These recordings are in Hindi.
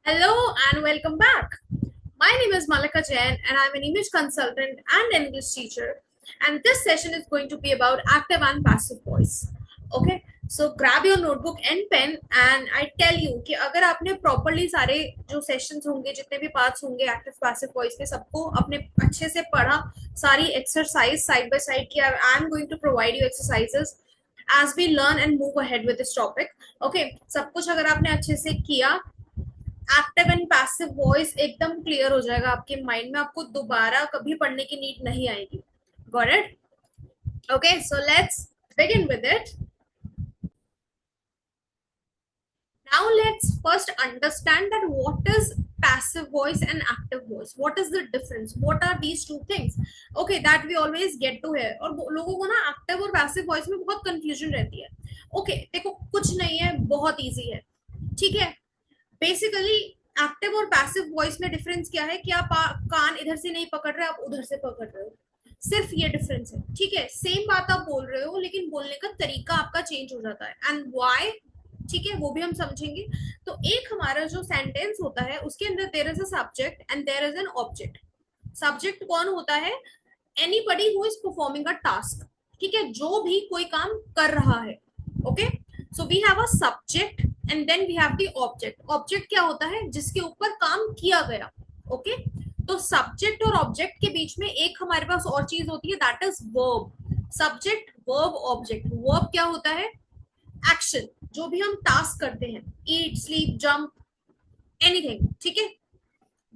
Hello and welcome back. My name is Malika Jain and I'm an image consultant and English teacher. And this session is going to be about active and passive voice. Okay, so grab your notebook and pen and I tell you कि अगर आपने properly सारे जो sessions होंगे जितने भी parts होंगे active passive voice के सबको अपने अच्छे से पढ़ा सारी exercise side by side किया I'm going to provide you exercises as we learn and move ahead with this topic. Okay, सब कुछ अगर आपने अच्छे से किया एक्टिव एंड पैसिव वॉइस एकदम क्लियर हो जाएगा आपके माइंड में आपको दोबारा कभी पढ़ने की नीड नहीं आएगी got it okay so let's begin with it now let's first understand that what is passive voice and active voice, what is the difference, what are these two things, okay, that we always get to hear और लोगों को ना active और passive voice में बहुत confusion रहती है okay, देखो कुछ नहीं है बहुत easy है ठीक है बेसिकली एक्टिव और पैसिव वॉइस में डिफरेंस क्या है कि आप कान इधर से नहीं पकड़ रहे आप उधर से पकड़ रहे हो सिर्फ ये डिफरेंस है ठीक है सेम बात आप बोल रहे हो लेकिन बोलने का तरीका आपका चेंज हो जाता है एंड व्हाई ठीक है वो भी हम समझेंगे तो एक हमारा जो सेंटेंस होता है उसके अंदर there is a subject and there is an object subject कौन होता है anybody who is performing a task ठीक है जो भी कोई काम कर रहा है okay so we have a subject and then we have the object object क्या होता है जिसके ऊपर काम किया गया ओके तो सब्जेक्ट और ऑब्जेक्ट के बीच में एक हमारे पास और चीज होती है that is verb subject verb object verb क्या होता है एक्शन जो भी हम टास्क करते हैं ईट स्लीप जंप एनीथिंग ठीक है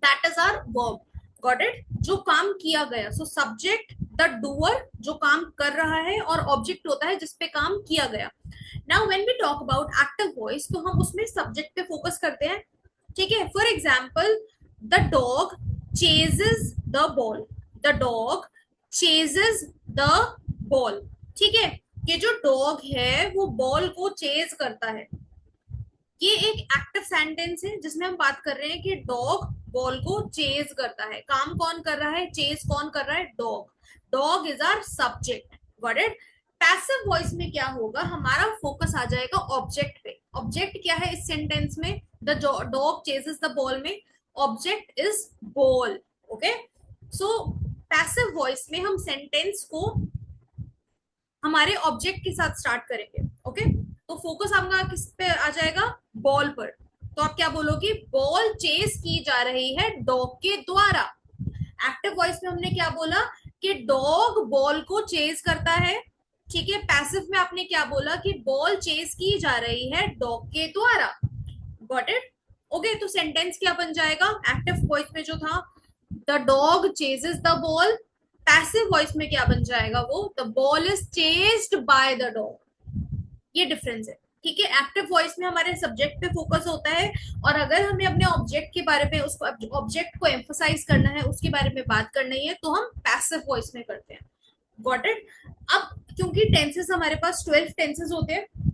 that is our verb got it जो काम किया गया सो सब्जेक्ट द डूअर जो काम कर रहा है और ऑब्जेक्ट होता है जिसपे काम किया गया now when we talk about active voice तो हम उसमें सब्जेक्ट पे फोकस करते हैं ठीक है for example the dog chases the ball the dog chases the ball ठीक है ये जो डॉग है वो बॉल को चेज करता है ये एक एक्टिव सेंटेंस है जिसमें हम बात कर रहे हैं कि डॉग बॉल को चेज करता है काम कौन कर रहा है चेज कौन कर रहा है dog dog is our subject got it passive voice में क्या होगा हमारा फोकस आ जाएगा ऑब्जेक्ट पे ऑब्जेक्ट क्या है इस सेंटेंस में the dog chases the ball में object is ball okay so passive voice में हम सेंटेंस को हमारे ऑब्जेक्ट के साथ स्टार्ट करेंगे ओके तो फोकस आपका किस पे आ जाएगा बॉल पर तो आप क्या बोलोगे बॉल चेस की जा रही है डॉग के द्वारा एक्टिव वॉइस में हमने क्या बोला कि डॉग बॉल को चेस करता है ठीक है पैसिव में आपने क्या बोला कि बॉल चेस की जा रही है डॉग के द्वारा गॉट इट ओके तो सेंटेंस क्या बन जाएगा एक्टिव वॉइस में जो था the dog chases the ball passive voice में क्या बन जाएगा वो the ball is chased by the dog ये डिफरेंस है ठीक है एक्टिव वॉइस में हमारे सब्जेक्ट पे फोकस होता है और अगर हमें अपने ऑब्जेक्ट के बारे में उसको ऑब्जेक्ट को एम्फोसाइज करना है उसके बारे में बात करनी है तो हम पैसिव वॉइस में करते हैं गॉट इट अब क्योंकि टेंसेस हमारे पास 12 टेंसेस होते हैं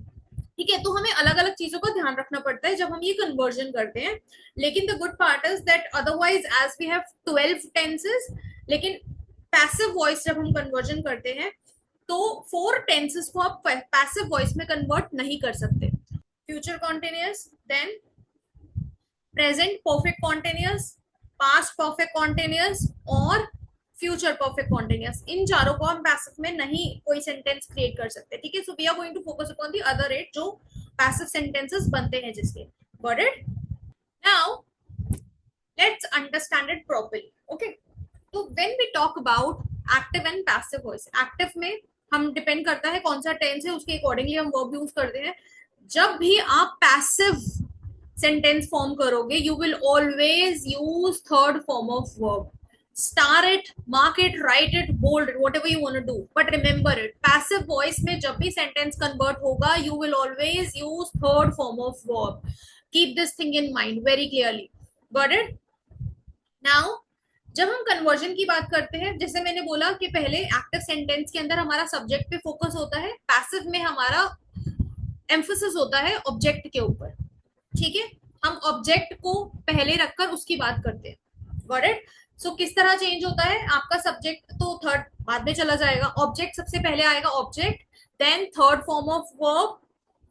ठीक है तो हमें अलग अलग चीजों का ध्यान रखना पड़ता है जब हम ये कन्वर्जन करते हैं लेकिन the good part is that otherwise as we have 12 tenses लेकिन पैसिव वॉइस जब हम कन्वर्जन करते हैं तो 4 टेंसेस को आप पैसिव वॉइस में कन्वर्ट नहीं कर सकते future continuous then present perfect continuous past perfect continuous और फ्यूचर परफेक्ट कॉन्टिन्यूअस इन चारों को हम पैसिव में नहीं कोई सेंटेंस क्रिएट कर सकते ठीक है so we are going to focus upon the other 8 जो पैसिव सेंटेंसेस बनते हैं जिसके got it now let's understand it properly okay तो when we talk about active and passive voice active में हम डिपेंड करता है कौन सा टेंस है उसके अकॉर्डिंगली हम वर्ब यूज करते हैं जब भी आप पैसिव सेंटेंस फॉर्म करोगे you will always use third form of verb star it mark it write it bold it whatever you want to do but remember it passive voice में जब भी सेंटेंस कन्वर्ट होगा you will always use third form of verb keep this thing in mind very clearly got it now जब हम कन्वर्जन की बात करते हैं जैसे मैंने बोला कि पहले एक्टिव सेंटेंस के अंदर हमारा सब्जेक्ट पे फोकस होता है पैसिव में हमारा एम्फोसिस होता है ऑब्जेक्ट के ऊपर ठीक है हम ऑब्जेक्ट को पहले रखकर उसकी बात करते हैं गॉट इट सो किस तरह चेंज होता है आपका सब्जेक्ट तो थर्ड बाद में चला जाएगा ऑब्जेक्ट सबसे पहले आएगा object then third form of verb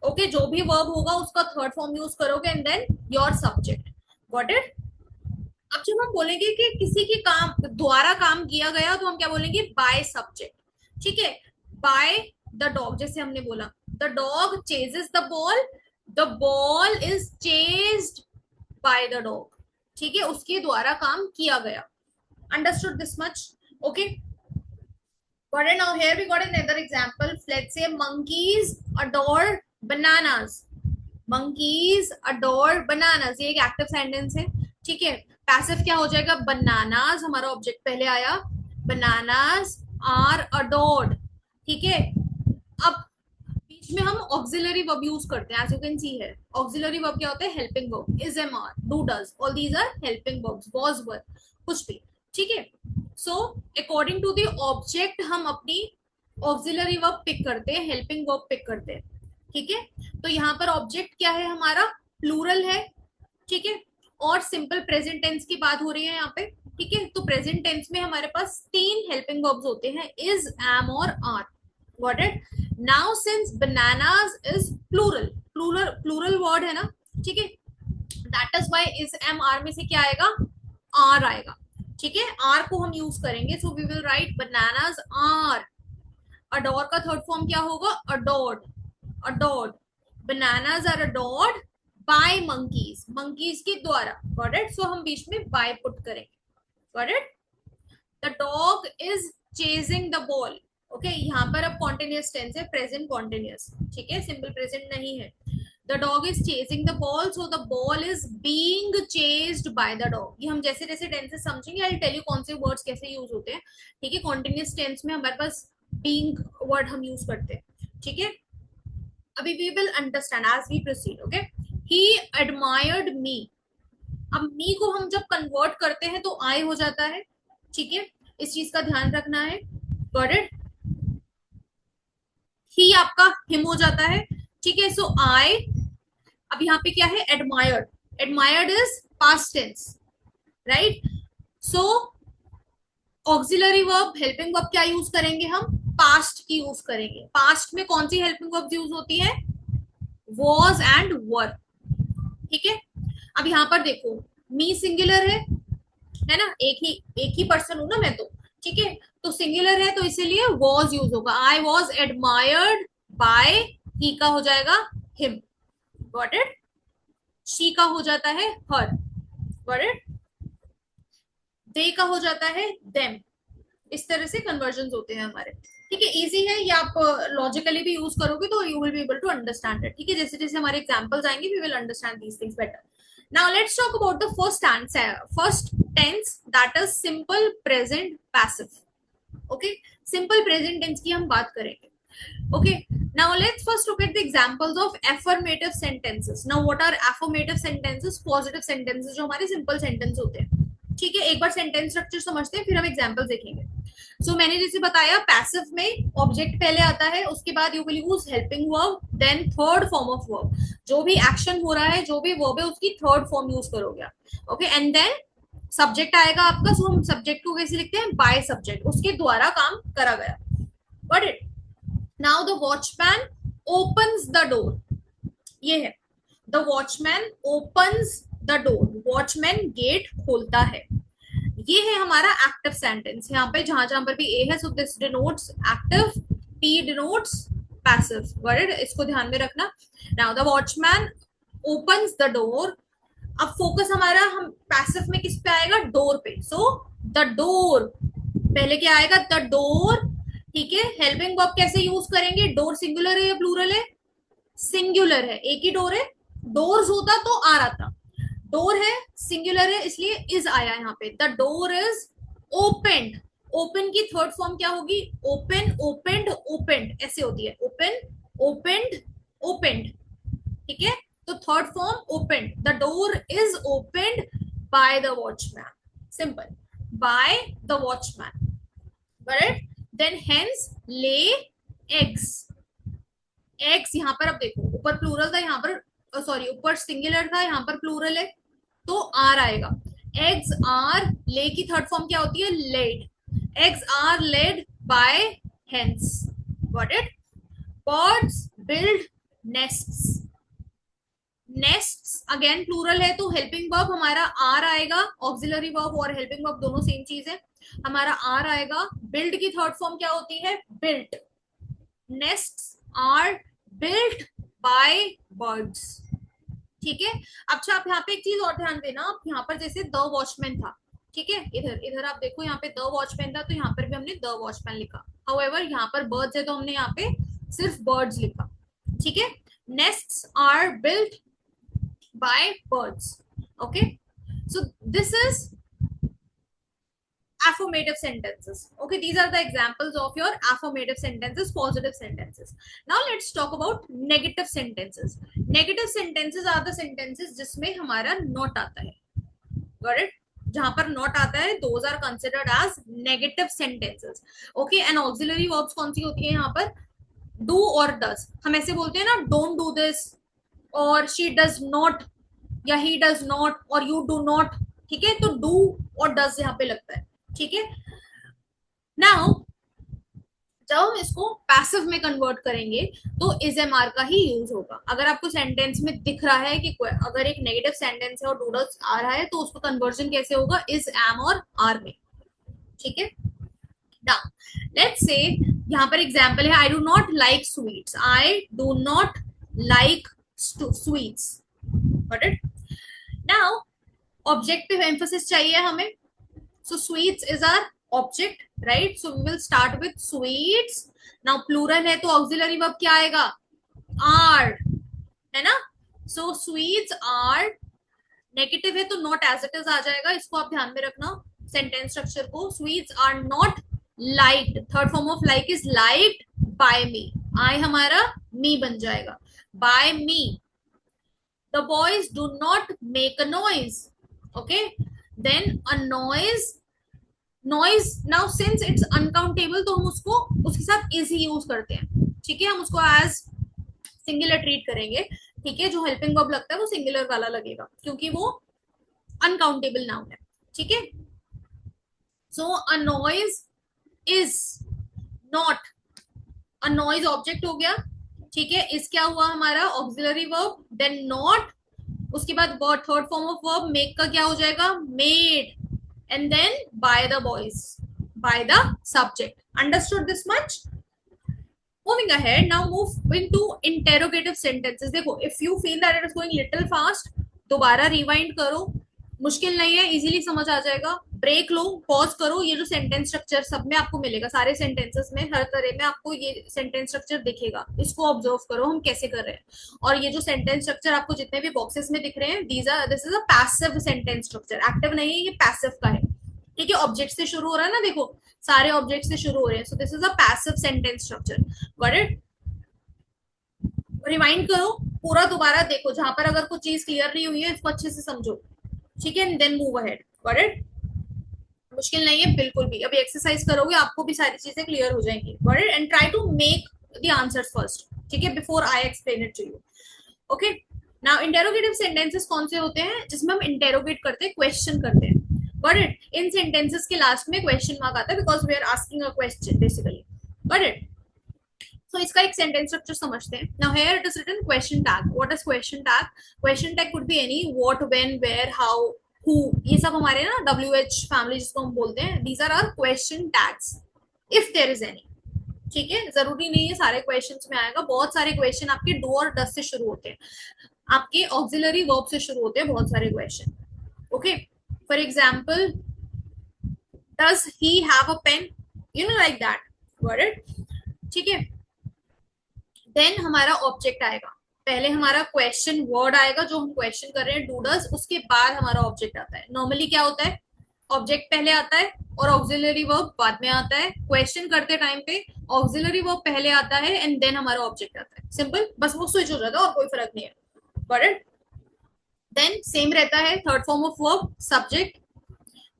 okay जो भी वर्ब होगा उसका थर्ड फॉर्म यूज करोगे and then your subject got it? अब जब हम बोलेंगे कि किसी की काम द्वारा काम किया गया तो हम क्या बोलेंगे? By subject. ठीक है, बाय द डॉग, जैसे हमने बोला the dog chases the ball is chased by the dog. ठीक है, उसके द्वारा काम किया गया। Understood this much? Okay, got it? Now here we got another example. Let's say monkeys adore bananas. Monkeys adore bananas, ये एक एक्टिव सेंटेंस है। ठीक है, पैसिव क्या हो जाएगा? बनानास, हमारा ऑब्जेक्ट पहले आया, बनानास आर अडोर्ड। ठीक है, अब बीच में हम ऑक्सिलरी वर्ब यूज करते हैं, एज यू कैन सी है। ऑक्सिलरी वर्ब क्या होता है? Helping verb, is, am, are, do, does, all these are helping verbs, was, were, कुछ भी। ठीक है, so according to the object हम अपनी ऑक्सिलरी वर्ब पिक करते हैं, हेल्पिंग वर्ब पिक करते हैं। ठीक है, तो यहाँ पर ऑब्जेक्ट क्या है हमारा? प्लूरल है। ठीक है, और सिंपल प्रेजेंट टेंस की बात हो रही है यहाँ पे। ठीक है, तो प्रेजेंट टेंस में हमारे पास तीन हेल्पिंग वर्ब्स होते हैं, इज, एम और are. Got it? Now since bananas is plural, plural plural word है ना? ठीक है, that is why is, am, are में से क्या आएगा? आर आएगा। ठीक है, आर को हम यूज करेंगे, so we will write bananas are. Adore का थर्ड फॉर्म क्या होगा? Adored, adored. Bananas are adored by monkeys, monkeys के द्वारा। Got it? सो हम बीच में बाय पुट करेंगे। Got it? The dog is chasing the ball. Okay, यहाँ पर अब कॉन्टिन्यूस टेंस है, प्रेजेंट कॉन्टिन्यूस। ठीक है, सिंपल प्रेजेंट नहीं है। The dog is chasing the ball, so the ball is being chased by the dog. ये हम जैसे जैसे टेंसेस समझेंगे, आई टेल यू कौन से वर्ड्स कैसे यूज होते हैं। ठीक है, कॉन्टिन्यूस टेंस में हमारे पास बीइंग वर्ड हम यूज करते हैं। ठीक है, अभी we will understand as we proceed. Okay, he admired me. अब मी को हम जब कन्वर्ट करते हैं तो आई हो जाता है। ठीक है, इस चीज का ध्यान रखना है। Got it? ही आपका हिम हो जाता है। ठीक है, सो आई, अब यहाँ पे क्या है? Admired, admired is past tense, right? So auxiliary verb, helping verb क्या यूज करेंगे हम? पास्ट की यूज करेंगे। पास्ट में कौन सी हेल्पिंग वर्ब यूज होती है? वॉज एंड वर। ठीक है, अब यहाँ पर देखो, मी सिंगुलर है ना? एक ही पर्सन हूं ना मैं तो। ठीक है, तो सिंगुलर है तो इसीलिए वॉज यूज होगा। आई वॉज एडमायर्ड बाय, ही का हो जाएगा हिम। Got it? शी का हो जाता है हर। Got it? दे का हो जाता है देम। इस तरह से कन्वर्जन होते हैं हमारे। ठीक है, इजी है ये, आप लॉजिकली भी यूज करोगे तो you will be able to understand it. ठीक है, जैसे जैसे हमारे एग्जांपल्स आएंगे we will understand these things better. Now let's talk about the first tense, that is simple present passive. Okay, simple present tense की हम बात करेंगे। Okay, now let's first look at the examples of affirmative sentences. Now what are affirmative sentences? Positive sentences जो हमारे सिंपल सेंटेंस होते हैं। ठीक है, एक बार सेंटेंस स्ट्रक्चर समझते हैं फिर हम एग्जांपल देखेंगे। सो मैंने जैसे बताया, पैसिव में ऑब्जेक्ट पहले आता है, उसके बाद you will use helping verb, then third form of verb. जो भी एक्शन हो रहा है, जो भी वर्ब है, उसकी थर्ड फॉर्म यूज करोगे। ओके, एंड देन सब्जेक्ट आएगा आपका। सो हम सब्जेक्ट को कैसे लिखते हैं? बाय सब्जेक्ट, उसके द्वारा काम करा गया। Got it? Now the watchman opens the door. ये है, the watchman opens the door, watchman gate खोलता है। ये है हमारा एक्टिव सेंटेंस। यहाँ पे जहां जहां पर भी ए है, so this denotes active, P denotes passive. Word, इसको ध्यान में रखना। Now the watchman opens the door. अब फोकस हमारा हम पैसिव में किस पे आएगा? डोर पे। सो द डोर, पहले क्या आएगा? The door. ठीक है, हेल्पिंग वर्ब कैसे यूज करेंगे? डोर सिंगुलर है या प्लूरल है? सिंगुलर है, एक ही डोर है। डोर्स होता तो आ रहा था, डोर है, सिंगुलर है, इसलिए इज आया यहाँ पे। The door is opened. Open की थर्ड फॉर्म क्या होगी? ओपन, ओपेंड, ओपेंड, ऐसे होती है। Open, opened, opened. ठीक है, तो third form opened. The door is opened by the watchman. Simple, by the watchman. Right? Then hens lay eggs. Eggs यहाँ पर अब देखो, ऊपर प्लूरल था, यहाँ पर सॉरी, ऊपर सिंगुलर था, यहाँ पर प्लूरल है, तो आर आएगा। एग्स आर, ले की थर्ड फॉर्म क्या होती है? Laid. Eggs are laid by hens. Got it? Birds build nests. Nests again plural है तो हेल्पिंग वर्ब हमारा आर आएगा, ऑक्सिलरी वर्ब और हेल्पिंग वर्ब दोनों सेम चीज है, हमारा आर आएगा। बिल्ड की थर्ड फॉर्म क्या होती है, built. Nests are built by birds. ठीक है। अच्छा आप यहाँ पे एक चीज और ध्यान देना, आप यहाँ पर जैसे द वॉचमैन था, ठीक है, इधर इधर आप देखो यहाँ पे द वॉचमैन था तो यहाँ पर भी हमने द वॉचमैन लिखा। हाउएवर यहाँ पर बर्ड्स है तो हमने यहाँ पे सिर्फ बर्ड्स लिखा। ठीक है। Nests are built by birds. Okay, so this is affirmative sentences. Okay, these are the examples of your affirmative sentences, positive sentences. Now let's talk about negative sentences. Negative sentences are the sentences जिसमें हमारा not आता है, got it? जहां पर not आता है those are considered as negative sentences. Okay, and auxiliary verbs कौन सी होती है यहाँ पर, do और does। हम ऐसे बोलते हैं ना, don't do this और she does not या ही डज नॉट और यू डू नॉट। ठीक है, तो डू और डज यहाँ पे लगता है। ठीक है। नाउ जब हम इसको पैसिव में कन्वर्ट करेंगे तो इज एम आर का ही यूज होगा। अगर आपको सेंटेंस में दिख रहा है कि अगर एक नेगेटिव सेंटेंस है और डू डज आ रहा है तो उसको कन्वर्जन कैसे होगा, इज एम और आर में। ठीक है। नाउ लेट्स से यहाँ पर एग्जांपल है, I do not like sweets, I do not like sweets. Got it. Now, objective emphasis चाहिए हमें. So, sweets is our object, right? So, we will start with sweets. Now, plural है तो auxiliary verb क्या आएगा, are, है ना? So, sweets are. Negative है तो not as it is आ जाएगा, इसको आप ध्यान में रखना sentence structure को. Sweets are not liked. Third form of like is liked by me. I हमारा me बन जाएगा. By me. The boys do not make a noise. Okay, then a noise now since it's uncountable तो हम उसको उसके साथ is ही यूज करते हैं। ठीक है, हम उसको as सिंगुलर ट्रीट करेंगे। ठीक है, जो हेल्पिंग वर्ब लगता है वो सिंगुलर वाला लगेगा क्योंकि वो अनकाउंटेबल नाउन है। ठीक है। So a noise is not, a noise object हो गया। ठीक है, इस क्या हुआ हमारा ऑक्सिलरी वर्ब, देन नॉट, उसके बाद third form of verb make का क्या हो जाएगा, made, and then by the boys, by the subject. Understood this much? Moving ahead, now move into interrogative sentences. देखो, if you feel that it is going little fast, दोबारा रिवाइंड करो, मुश्किल नहीं है, इजीली समझ आ जाएगा। ब्रेक लो, पॉज करो, ये जो सेंटेंस स्ट्रक्चर सब में आपको मिलेगा, सारे सेंटेंसेस में हर तरह में आपको ये सेंटेंस स्ट्रक्चर दिखेगा, इसको ऑब्जर्व करो हम कैसे कर रहे हैं। और ये जो सेंटेंस स्ट्रक्चर आपको जितने भी बॉक्सेस में दिख रहे हैं, this is a passive sentence structure, active नहीं है, ये पैसिव का है। ठीक है, ऑब्जेक्ट से शुरू हो रहा है ना, देखो सारे ऑब्जेक्ट से शुरू हो रहे हैं, so this is a passive sentence structure. Got it? Rewind करो, पूरा दोबारा देखो, जहां पर अगर कुछ चीज क्लियर नहीं हुई है इसको अच्छे से समझो। ठीक है, then move ahead. Got it? मुश्किल नहीं है बिल्कुल भी, अभी एक्सरसाइज करोगे आपको भी सारी चीजें क्लियर हो जाएंगी। Got it? And try to make the answers first, ठीक है, before I explain it to you. Okay, now interrogative sentences कौन से होते हैं, जिसमें हम इंटेरोगेट करते हैं, क्वेश्चन करते हैं। Got it? इन सेंटेंसेस के लास्ट में क्वेश्चन मार्क आता है because we are asking a question basically. Got it? So इसका एक सेंटेंस स्ट्रक्चर समझते हैं। Now here it is written question tag. What is question tag? Question tag could be any what, when, where, how, who. ये सब हमारे ना WH फैमिली जिसको हम बोलते हैं, these are our question tags. If there is any. ठीक है, जरूरी नहीं है सारे क्वेश्चंस में आएगा, बहुत सारे क्वेश्चन आपके डू और डज से शुरू होते हैं, आपके ऑक्सिलरी वर्ब से शुरू होते हैं बहुत सारे question. Okay, for example does he have a pen, you know like that. Got it? ठीक है, देन हमारा ऑब्जेक्ट आएगा, पहले हमारा क्वेश्चन वर्ड आएगा जो हम क्वेश्चन कर रहे हैं, डू डज, उसके बाद हमारा ऑब्जेक्ट आता है। नॉर्मली क्या होता है, ऑब्जेक्ट पहले आता है और ऑक्सिलरी वर्ब बाद में आता है। क्वेश्चन करते टाइम पे ऑक्सिलरी वर्ब पहले आता है एंड देन हमारा ऑब्जेक्ट आता है। सिंपल, बस वो स्विच हो जाता है और कोई फर्क नहीं है। Got it? देन सेम रहता है, third form of verb subject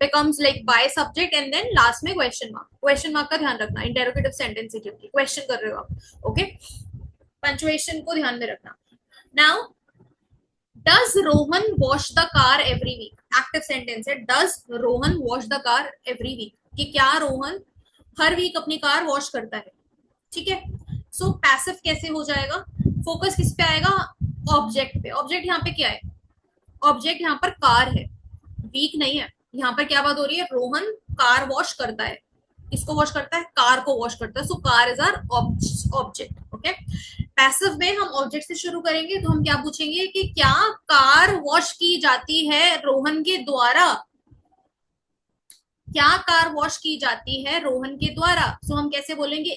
becomes like by subject and then last में क्वेश्चन मार्क। क्वेश्चन मार्क का ध्यान रखना, इंटेरोगेटिव सेंटेंस है क्योंकि क्वेश्चन कर रहे हो आप। ओके, पंचुएशन को ध्यान में रखना। Now does Rohan wash the car every week, active sentence है, does Rohan wash the car every week, कि क्या रोहन हर वीक अपनी कार वॉश करता है। ठीक है, सो पैसिव कैसे हो जाएगा, फोकस किस पे आएगा, ऑब्जेक्ट पे। ऑब्जेक्ट यहाँ पे क्या है? ऑब्जेक्ट यहाँ पर कार है, वीक नहीं है। यहाँ पर क्या बात हो रही है? रोहन कार वॉश करता है। किसको वॉश करता है? कार को वॉश करता है। So car is our object. Okay, passive में हम ऑब्जेक्ट से शुरू करेंगे, तो हम क्या पूछेंगे कि क्या कार वॉश की जाती है रोहन के द्वारा? क्या कार वॉश की जाती है रोहन के द्वारा? सो हम कैसे बोलेंगे?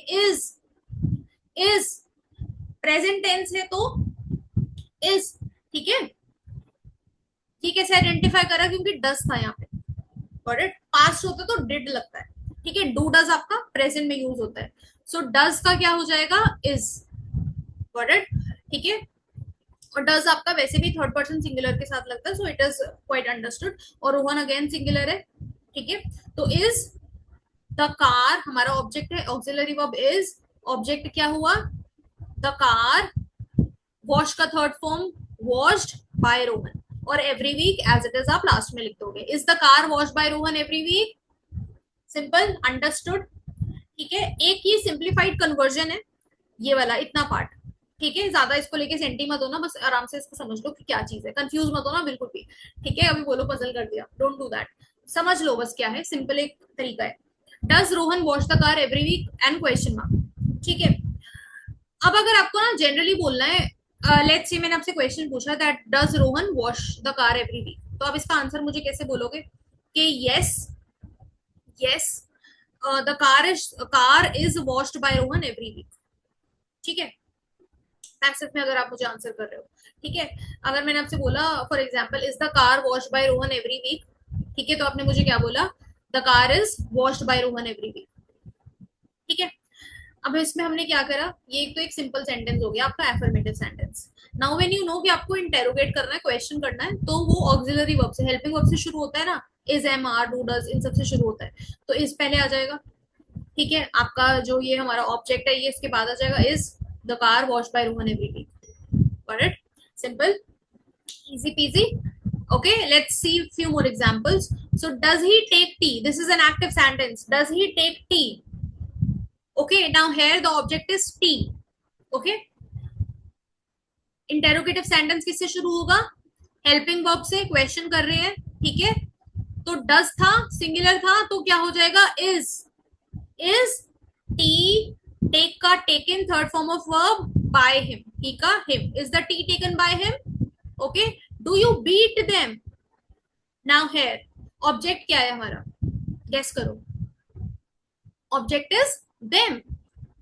इज प्रेजेंट टेंस है तो इज। ठीक है, ये कैसे आइडेंटिफाई करा? क्योंकि डस था यहाँ पे। Got it? पास्ट होता तो डिड लगता है। ठीक है, डू डज आपका प्रेजेंट में यूज होता है। सो डज का क्या हो जाएगा? इज। Got it? ठीक है, और डज आपका वैसे भी थर्ड पर्सन सिंगुलर के साथ लगता है, so it is quite understood. और रोहन अगेन सिंगुलर है। ठीक है, तो इज द कार हमारा ऑब्जेक्ट है, ऑक्सिलरी वर्ब इज। ऑब्जेक्ट क्या हुआ? The car. वॉश का third form washed by Rohan. और every week as it is आप लास्ट में लिख दोगे, is the car wash by Rohan every week. Simple, understood. ठीक है, एक ही सिंप्लीफाइड कन्वर्जन है ये वाला, इतना पार्ट। ठीक है, ज्यादा इसको लेके सेंटी मत होना, बस आराम से इसको समझ लो कि क्या चीज है, कंफ्यूज मत होना बिल्कुल भी। ठीक है, अभी बोलो पजल कर दिया, डोंट डू दैट। समझ लो बस क्या है, सिंपल एक तरीका है। Does Rohan wash the car every week and question mark. ठीक है, अब अगर आपको ना जनरली बोलना है, लेट्स से मैंने आपसे क्वेश्चन पूछा that does Rohan wash the car every week, तो आप इसका आंसर मुझे कैसे बोलोगे? कि yes, yes the car is washed by Rohan every week. ठीक है, पैसिव में अगर आप मुझे आंसर कर रहे हो। ठीक है, अगर मैंने आपसे बोला for example is the car wash by Rohan every week, ठीक है, तो आपने मुझे क्या बोला? The car is washed by Rohan every week. ठीक है, अब इसमें हमने क्या करा? ये तो एक सिंपल सेंटेंस हो गया आपका affirmative sentence. Now when you know कि आपको इंटेरोगेट करना है, क्वेश्चन करना है, तो वो ऑक्सिलरी वर्ब से, हेल्पिंग वर्ब से शुरू होता है ना। Is, am, are, do, does, इन सब से शुरू होता है, तो इस पहले आ जाएगा। ठीक है, आपका जो ये हमारा ऑब्जेक्ट है, ये इसके बाद आ जाएगा। Is the car wash by Rohan every week. Got it? Simple, easy peasy. Okay, let's see few more examples. So does he take tea? This is an active sentence. Does he take tea? Okay, now here the object is tea. Okay, interrogative sentence किससे शुरू होगा? हेल्पिंग वर्ब से, क्वेश्चन कर रहे हैं। ठीक है, तो डज था, सिंगुलर था, तो क्या हो जाएगा? Is tea. टेक का taken third form of verb, by him. Tea का him, is the tea taken by him. Okay, do you beat them? Now here object क्या है हमारा? गेस करो। Object is them,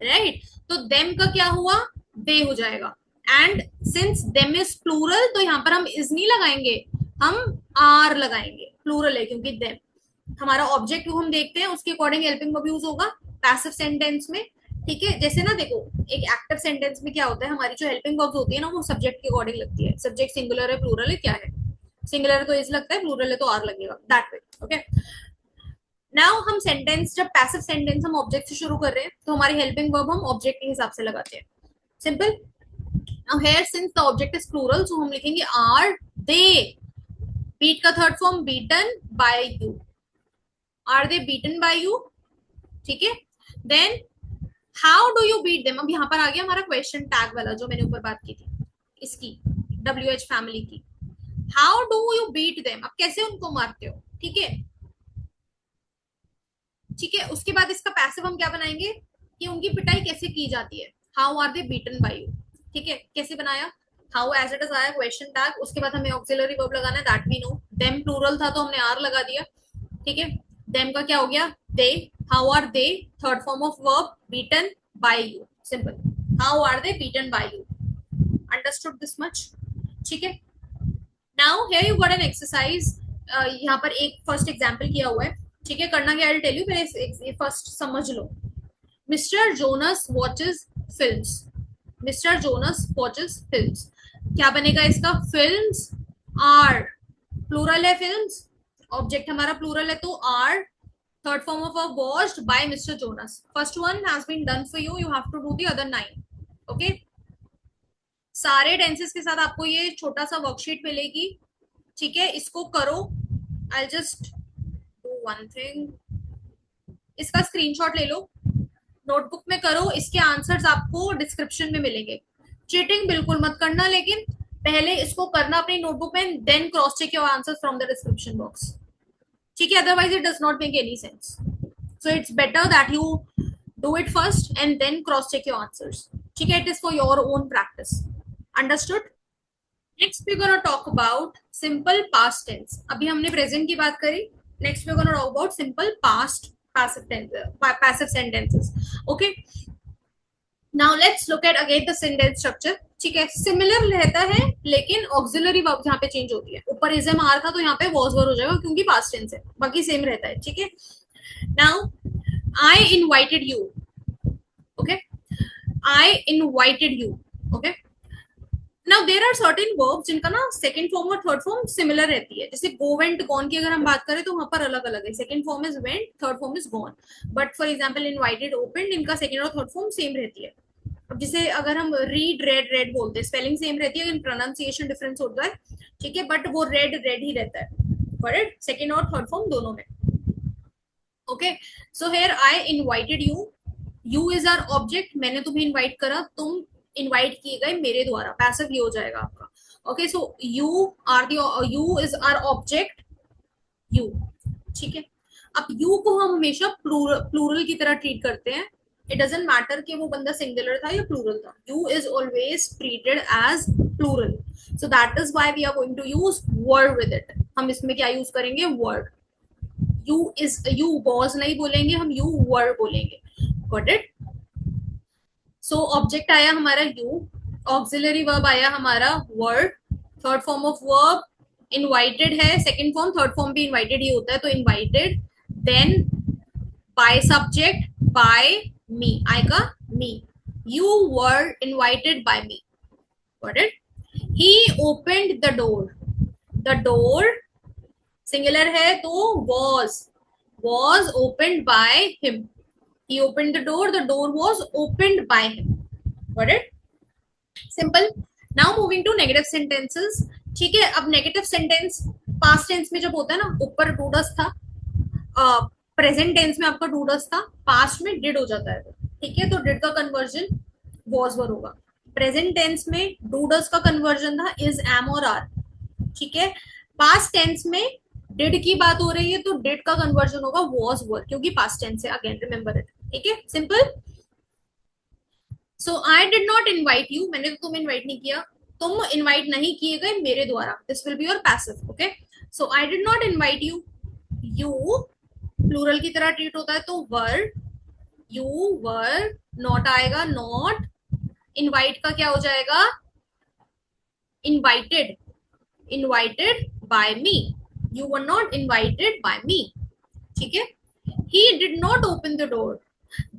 right? तो देम का क्या हुआ? दे हो जाएगा। And since them is plural, तो यहां पर हम इज नहीं लगाएंगे, हम आर लगाएंगे। प्लूरल है क्योंकि देम हमारा ऑब्जेक्ट को हम देखते हैं, उसके अकॉर्डिंग हेल्पिंग वर्ब यूज होगा पैसिव सेंटेंस में। ठीक है, जैसे ना देखो, एक एक्टिव सेंटेंस में क्या होता है, हमारी जो हेल्पिंग वर्ब्स होती है ना, वो सब्जेक्ट के अकॉर्डिंग लगती है। सब्जेक्ट सिंगुलर है, प्लूरल है, क्या है? सिंगुलर है तो इज लगता है, प्लूरल है तो आर लगेगा, दैट वे। ओके, नाउ हम सेंटेंस, जब पैसिव सेंटेंस हम ऑब्जेक्ट से शुरू कर रहे हैं, तो हमारी हेल्पिंग वर्ब हम ऑब्जेक्ट के हिसाब से लगाते हैं। Simple. Now here since the object is plural, so हम लिखेंगे आर दे। बीट का third form beaten by you. Are they beaten by you? ठीक है, then how do you beat them? अब यहाँ पर आ गया हमारा क्वेश्चन टैग वाला, जो मैंने ऊपर बात की थी इसकी, WH फैमिली की। How do you beat them? अब कैसे उनको मारते हो? ठीक है, ठीक है, उसके बाद इसका पैसिव हम क्या बनाएंगे कि उनकी पिटाई कैसे की जाती है। How are they beaten by you? ठीक है, कैसे बनाया? हाउ एज इट इज आया क्वेश्चन टैग, उसके बाद हमें ऑक्सिलरी वर्ब लगाना है, that we know. Them plural था तो हमने आर लगा दिया। ठीक है, देम का क्या हो गया? They. How are they third form of verb, beaten by you. Simple, how are they beaten by you. Understood this much? ठीक है, now here you got an exercise. यहाँ पर एक फर्स्ट एग्जाम्पल किया हुआ है। ठीक है, करना क्या? आई टेल यू, पहले फर्स्ट समझ लो। Mister Jonas watches films. Mister Jonas watches films, क्या बनेगा इसका? फिल्म्स आर, प्लूरल है फिल्म्स, ऑब्जेक्ट हमारा प्लूरल है तो are, third form of a watched by mister Jonas. First one has been done for you, you have to do the other 9। Okay, सारे टेंसेस के साथ आपको ये छोटा सा वर्कशीट मिलेगी। ठीक है, इसको करो। I just do one thing, इसका स्क्रीनशॉट ले लो, नोटबुक में करो। इसके आंसर्स आपको डिस्क्रिप्शन में मिलेंगे। चीटिंग बिल्कुल मत करना, लेकिन पहले इसको करना अपनी नोटबुक में, then cross check your answers from the description box, ठीक है, otherwise it does not make any sense. So it's better that you do it first and then cross check your answers, ठीक है, it is for your own practice. Understood. Next we gonna talk about simple past tense. अभी हमने प्रेजेंट की बात करी, next we gonna talk about simple past passive sentences. Okay, now let's look at again the sentence structure. ठीक है, सिमिलर रहता है लेकिन ऑक्सिलरी वर्ब यहाँ पे चेंज होती है. ऊपर इज एम आर था तो यहाँ पे वॉज वर हो जाएगा क्योंकि पास्ट टेंस है, बाकी सेम रहता है. ठीक है, now I invited you. Okay, I invited you. Okay, now there are certain verb जिनका ना सेकंड फॉर्म और थर्ड फॉर्म सिमिलर रहती है. जैसे गो वेंट गॉन की अगर हम बात करें तो वहां पर अलग अलग है. Second form is went, third form is gone. But for example invited opened, इनका सेकंड और थर्ड फॉर्म सेम रहती है. अब जैसे अगर हम रीड रेड रेड बोलते हैं, स्पेलिंग सेम रहती है लेकिन प्रोनाउंसिएशन डिफरेंस होता है. ठीक है, बट वो रेड रेड ही रहता है. करेक्ट, सेकंड और थर्ड फॉर्म दोनों में. Okay, so here I invited you. You is our object, मैंने तुम्हें इनवाइट करा, तुम इनवाइट किए गए मेरे द्वारा. पैसिव ये हो जाएगा आपका. Okay, so you is our object, you. ठीक है, अब यू को हम हमेशा प्लूरल की तरह ट्रीट करते हैं. इट डजेंट मैटर कि वो बंदा सिंगुलर था या प्लूरल था. You is always treated as plural. So that is why we are going to use were with it. हम इसमें क्या यूज करेंगे? वर्ड. यू वॉज नहीं बोलेंगे हम, यू वर बोलेंगे. Got it. सो ऑब्जेक्ट आया हमारा यू, ऑक्सिलरी वर्ब आया हमारा word, third form of verb invited है, सेकंड फॉर्म थर्ड फॉर्म भी इनवाइटेड ही होता है तो invited. Then by subject by me, I का me. You were invited by me. Got it. He opened the door. The door singular है तो was opened by him. He opened the door was opened by him. Got it? Simple. Now moving to negative sentences. ठीक है, अब नेगेटिव सेंटेंस पास्ट टेंस में जब होता है ना, ऊपर डूडस था, प्रेजेंट टेंस में आपका डूडस था, पास्ट में डिड हो जाता है. ठीक है, तो डिड का कन्वर्जन वॉज वर होगा. प्रेजेंट टेंस में डूडस का कन्वर्जन था इज, एम और आर. ठीक है, पास्ट टेंस में डिड की बात हो रही है तो डिड का कन्वर्जन होगा वॉज वर, क्योंकि पास्ट टेंस है. Again remember it. ठीक है, simple. So I did not invite you, मैंने तो तुम्हें इनवाइट नहीं किया, तुम इनवाइट नहीं किए गए मेरे द्वारा. This will be your passive. Okay, so I did not invite you. You plural की तरह ट्रीट होता है तो वर. You were. नॉट आएगा नॉट. इनवाइट का क्या हो जाएगा? Invited. Invited by me. You were not invited by me. ठीक है, he did not open the door.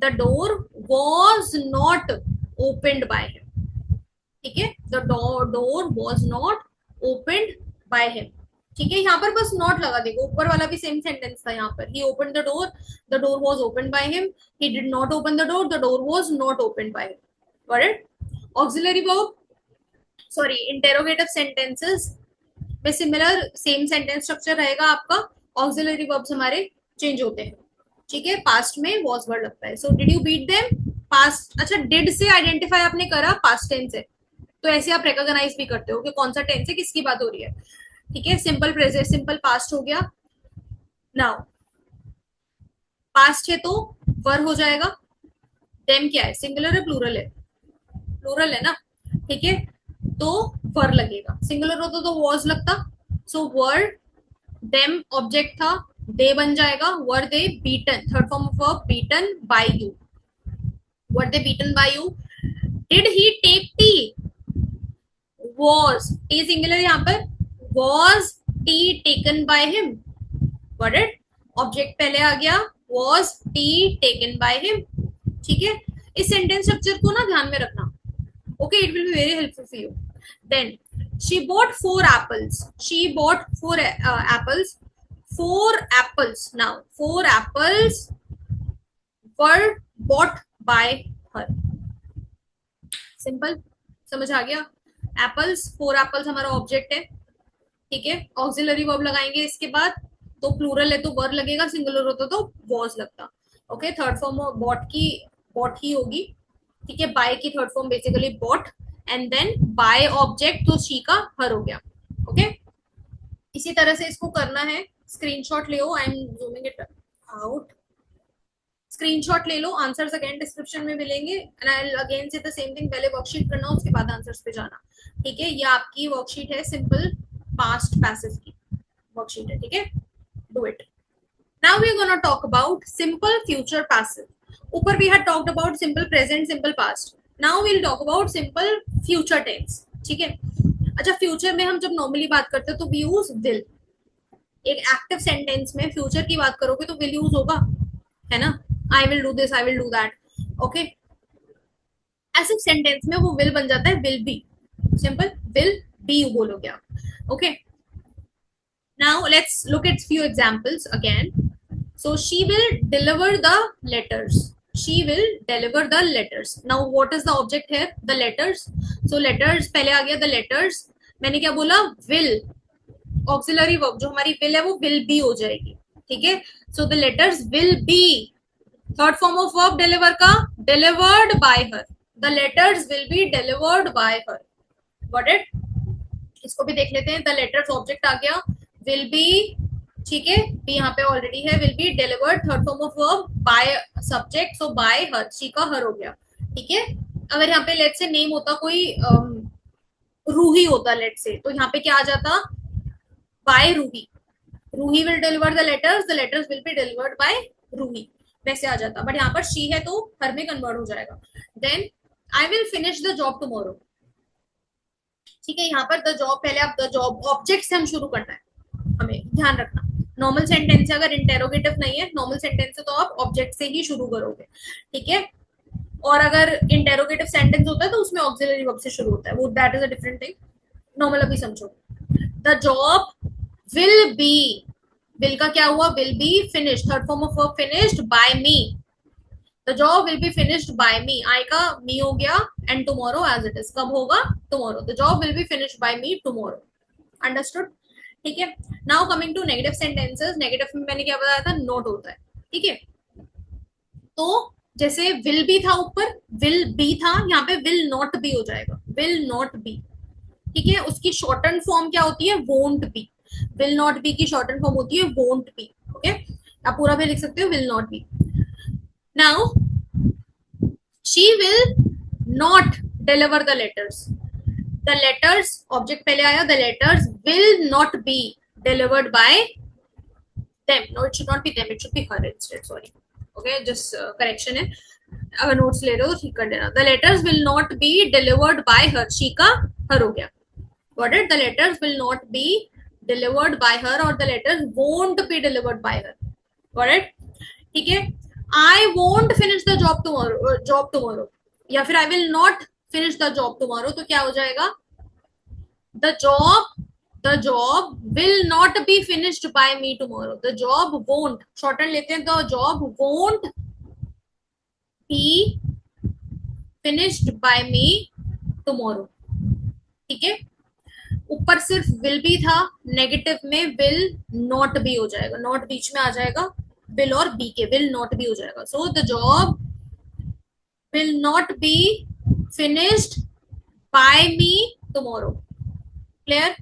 The door was not opened by him. ठीक है, the door was not opened by him. ठीक है, यहाँ पर बस नॉट लगा देगा. ऊपर वाला भी सेम सेंटेंस था यहाँ पर. He opened the door was opened by him. He did not open the door was not opened by him. Got it? Auxiliary verb, sorry, interrogative sentences में सिमिलर सेम सेंटेंस स्ट्रक्चर रहेगा आपका. ऑक्सिलरी वर्ब्स हमारे चेंज होते हैं. ठीक है, पास्ट में वॉज वर्ड लगता है. So did you beat them, past. अच्छा, डिड से आइडेंटिफाई आपने करा पास्ट टेंस है तो ऐसे आप रिकॉग्नाइज भी करते हो कि कौन सा टेंस है, किसकी बात हो रही है. ठीक है, सिंपल प्रेजेंट, सिंपल पास्ट हो गया. नाउ पास्ट है तो वर हो जाएगा. देम क्या है? सिंगुलर है प्लूरल है? प्लूरल है ना. ठीक है, तो वर लगेगा. सिंगुलर होता तो वॉज लगता. सो वर. देम ऑब्जेक्ट था, दे बन जाएगा. Were they beaten, third form of verb beaten by you. Were they beaten by you. Did he take T. Was, T singular यहाँ पर. Was T taken by him. Got it. Object पहले आ गया, was T taken by him. ठीक है, इस सेंटेंस स्ट्रक्चर को ना ध्यान में रखना. Okay, it will be very helpful for you. Then she bought 4 apples. She bought 4 apples. 4 apples. Now 4 apples were bought by her. Simple. समझ आ गया? Apples, 4 apples हमारा ऑब्जेक्ट है. ठीक है, ऑक्सिलरी वर्ब लगाएंगे इसके बाद तो प्लूरल है तो वर लगेगा, सिंगुलर होता तो वॉज लगता. ओके, थर्ड फॉर्म बॉट की बॉट ही होगी. ठीक है, बाय की third form basically bought and then by object, तो शी का हर हो गया. ओके, इसी तरह से इसको करना है. स्क्रीनशॉट ले लो, I am zooming it out. Screenshot ले लो. आंसर्स अगेन डिस्क्रिप्शन में मिलेंगे and I will again say the same thing. पहले वर्कशीट करना, उसके बाद आंसर्स पे जाना. ठीक है, ये आपकी वर्कशीट है सिंपल पास्ट पैसिव की वर्कशीट है. ठीक है, do it. Now we are going to talk about simple future passive. ऊपर we had talked about simple present, simple past. Now we'll talk about simple future tense. ठीक है. अच्छा, फ्यूचर में हम जब नॉर्मली बात करते हैं तो we use will. एक एक्टिव सेंटेंस में फ्यूचर की बात करोगे तो will यूज होगा, है ना. I will do this, I will do that. Okay. ऐसे सेंटेंस में वो will बन जाता है will be. Simple will be बोलोगे आप. Okay. Now let's look at few examples again. So she will deliver the letters. She will deliver the letters. Now what is the object here? The letters. So letters पहले आ गया the letters. मैंने क्या बोला? Will. Auxiliary verb जो हमारी will है वो will be हो जाएगी. ठीक है. So the letters will be. Third form of verb deliver का delivered by her. The letters will be delivered by her. Got it? इसको भी देख लेते हैं. The letters object आ गया. Will be. ठीक है, बी यहाँ पे ऑलरेडी है. Will be delivered, third form of verb, by subject, so bye her, she का हर हो गया. ठीक है. अगर यहाँ पे लेट से नेम होता कोई रूही होता लेट से, तो यहाँ पे क्या आ जाता? By Ruhi. Ruhi will deliver the letters will be delivered by Ruhi, वैसे आ जाता. बट यहाँ पर शी है तो हर में कन्वर्ट हो जाएगा. Then I will finish the job tomorrow. ठीक है, यहाँ पर द जॉब, पहले आप द जॉब ऑब्जेक्ट से हम शुरू करना है, हमें ध्यान रखना. नॉर्मल सेंटेंस है, अगर इंटेरोगेटिव नहीं है नॉर्मल सेंटेंस है तो आप ऑब्जेक्ट से ही शुरू करोगे. ठीक है. और अगर इंटेरोगेटिव सेंटेंस होता है तो उसमें ऑक्सिलरी वर्ब से शुरू होता है, वो that is a different thing. Normal अभी समझो. The job will be, will का क्या हुआ? Will be finish, third form of verb finished by me. The job will be finished by me, I का मी हो गया, and tomorrow as it is, कब होगा? Tomorrow. The job will be finished by me tomorrow. Understood? ठीक है. Now coming to negative sentences. Negative में मैंने क्या बताया था? नोट होता है. ठीक है. तो जैसे विल बी था ऊपर, विल बी था, यहाँ पे विल नॉट बी हो जाएगा. Will not be. ठीक है. उसकी शॉर्टन फॉर्म क्या होती है? Won't be. Will not be की शॉर्टन फॉर्म होती है वोंट बी. ओके, आप पूरा भी लिख सकते हो will not be. Now she will not deliver the letters. The letters object पहले आया. The letters will not be delivered by them. No, it should not be them. It should be her instead. Sorry. Okay, just correction है. अगर नोट्स ले रहे हो तो ठीक कर देना. The letters will not be delivered by her. She का her हो गया. Got it? The letters will not be delivered by her, or the letters won't be delivered by her. Got it? ठीक है. I won't finish the job tomorrow. या फिर I will not finish the job tomorrow. तो क्या हो जाएगा? The job will not be finished by me tomorrow. The job won't, shorten लेते हैं. The job won't be finished by me tomorrow. ठीक है. ऊपर सिर्फ will be था, नेगेटिव में will not be हो जाएगा. नॉट बीच में आ जाएगा, will और be के, will not be हो जाएगा. So the job will not be finished by me tomorrow. Clear.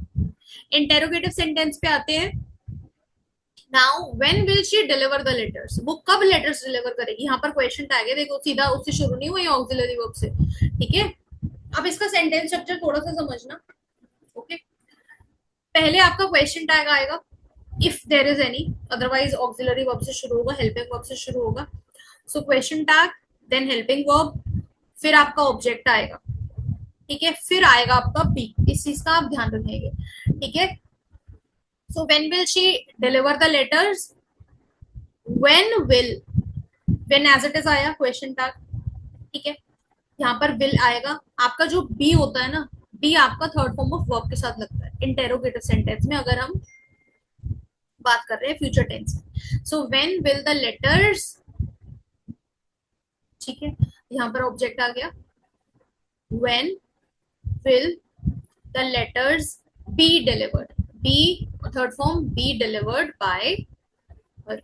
Interrogative sentence पे आते हैं. Now when will she deliver the letters. वो कब लेटर्स डिलीवर करेगी? यहाँ पर क्वेश्चन टैग है, देखो सीधा उससे शुरू नहीं हुआ, ऑक्सिलरी वर्ब से. ठीक है. अब इसका सेंटेंस स्ट्रक्चर थोड़ा सा समझना. ओके, पहले आपका क्वेश्चन टैग आएगा if there is any, otherwise auxiliary verb से शुरू होगा, हेल्पिंग वर्ब से शुरू होगा. So question tag, then helping verb, फिर आपका ऑब्जेक्ट आएगा. ठीक है. फिर आएगा आपका बी. इस चीज का आप ध्यान रखेंगे. ठीक है. So when will she deliver the letters, when will, when as it is आया क्वेश्चन टैग. ठीक है. यहाँ पर विल आएगा. आपका जो बी होता है ना, बी आपका थर्ड फॉर्म ऑफ वर्ब के साथ लगता है इंटेरोगेटिव सेंटेंस में, अगर हम बात कर रहे हैं future tense. So when will the letters. ठीक है. यहाँ पर ऑब्जेक्ट आ गया. when will the letters be delivered? Be, third form, be delivered by her.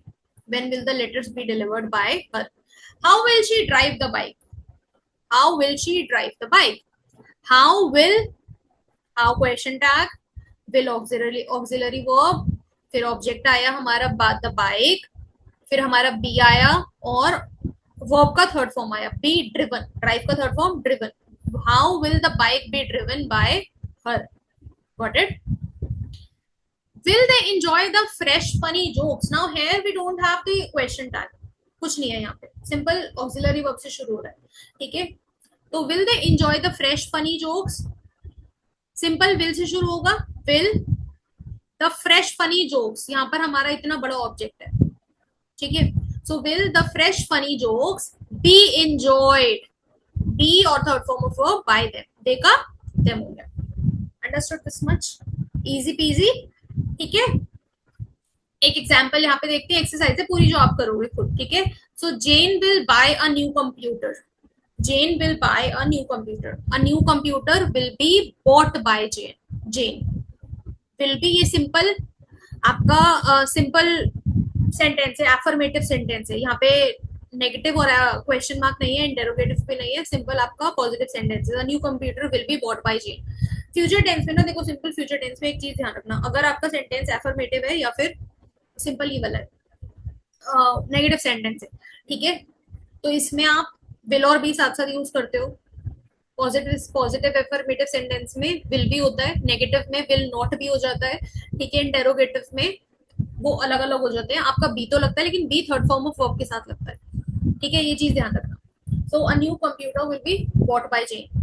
When will the letters be delivered by her? How will she drive the bike? How will she drive the bike? how will, how question tag, will auxiliary verb, फिर ऑब्जेक्ट आया हमारा द बाइक, फिर हमारा बी आया, और वर्ब का थर्ड फॉर्म आया बी ड्रिवन, ड्राइव का third form driven, how will the bike be driven by her, got it? will they enjoy the fresh funny jokes? Now here we don't have the question tag, कुछ नहीं है यहाँ पे, सिंपल ऑक्सिलरी वर्ब से शुरू हो रहा है, ठीक है? तो will they enjoy the fresh funny jokes, simple will से शुरू होगा, will the fresh funny jokes, यहाँ पर हमारा इतना बड़ा ऑब्जेक्ट है, ठीक है? So will the fresh funny jokes be enjoyed, be और third form of verb by them, देखा देम हो गया, understood this much, easy peasy, ठीक है? एक एग्जांपल यहाँ पे देखते हैं, एक्सरसाइज है पूरी जो आप करोगे खुद, ठीक है? So Jane will buy a new computer, Jane will buy a new computer, a new computer will be bought by Jane, Jane will be, ये सिंपल आपका सिंपल सेंटेंस है, एफर्मेटिव सेंटेंस है, यहाँ पे नेगेटिव और क्वेश्चन मार्क नहीं है, इंटेरोगेटिव भी नहीं है, सिंपल आपका पॉजिटिव सेंटेंस है, new computer will be bought by Jane. Future tense में ना देखो, सिंपल फ्यूचर टेंस में एक चीज ध्यान रखना, अगर आपका सेंटेंस एफर्मेटिव है या फिर सिंपल ये वाला है नेगेटिव सेंटेंस है, ठीक है? तो इसमें आप विल और बी साथ साथ यूज करते हो, पॉजिटिव पॉजिटिव एफर्मेटिव सेंटेंस में विल भी होता है, नेगेटिव में विल नॉट भी हो जाता है, ठीक है? इंटेरोगेटिव में वो अलग अलग हो जाते हैं, आपका बी तो लगता है लेकिन be third form of verb के साथ लगता है, ठीक है? ये चीज ध्यान रखना। So a new computer will be bought by Jane.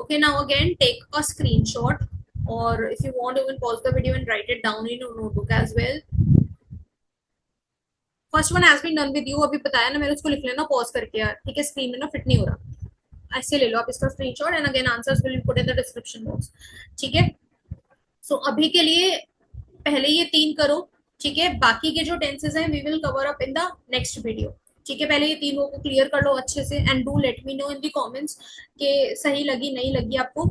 Okay, now again take a screenshot, और if you want you can pause the video and write it down in your notebook as well. First one has been done with you, अभी बताया ना मैंने, उसको लिख लेना पॉज करके यार, ठीक है? स्क्रीन में ना फिट नहीं हो रहा, ऐसे ले लो आप इसका screenshot, and again answers will be put in the description box, ठीक है? सो अभी के लिए पहले ये तीन करो, ठीक है? बाकी के जो टेंसेस हैं we will cover up in the next video, ठीक है? पहले ये तीनों को क्लियर कर लो अच्छे से, and do let me know in the comments कि सही लगी नहीं लगी आपको,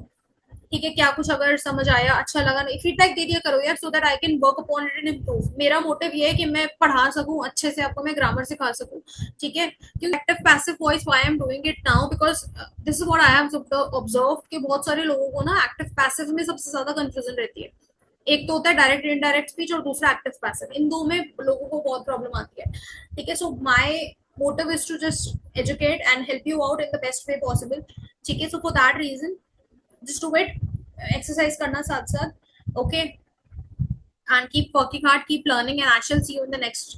ठीक है? क्या कुछ अगर समझ आया, अच्छा लगा, फीडबैक दे दिया करो यार, so that I can work upon it and improve. मेरा मोटिव ये है कि मैं पढ़ा सकूं अच्छे से आपको, मैं ग्रामर सिखा सकूं, ठीक है? क्योंकि active passive voice why I am doing it now, because this is what I have observe कि बहुत सारे लोगों को ना एक्टिव पैसिव में सबसे ज्यादा कंफ्यूजन रहती है। एक तो होता है डायरेक्ट इनडायरेक्ट स्पीच, और दूसरा एक्टिव पैसिव, इन दो में लोगों को बहुत प्रॉब्लम आती है, ठीक है? So my motive is to just educate and help you out in the best way possible, ठीक है? So for that reason just do it, exercise karna sath sath, okay? And keep working hard, keep learning, and I shall see you in the next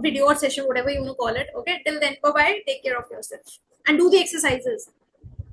video or session, whatever you want to call it, okay? Till then, bye bye, take care of yourself and do the exercises.